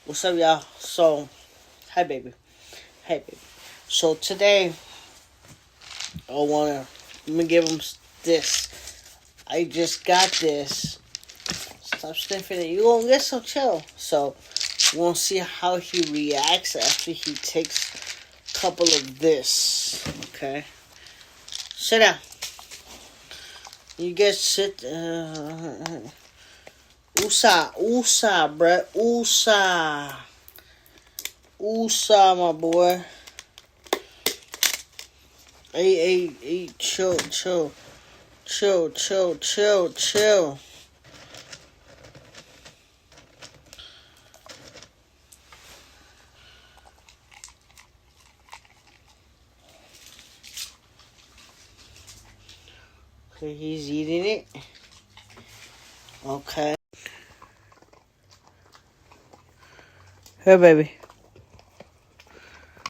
What's up, y'all? So, hi, baby. Hey, baby. So, today, let me give him this. I just got this. Stop sniffing it. You gonna get some chill. So, we'll see how he reacts after he takes a couple of this. Okay? Sit down. You guys sit. USA, bruh. USA, my boy. Hey, chill. Okay, he's eating it. Okay. Here, baby.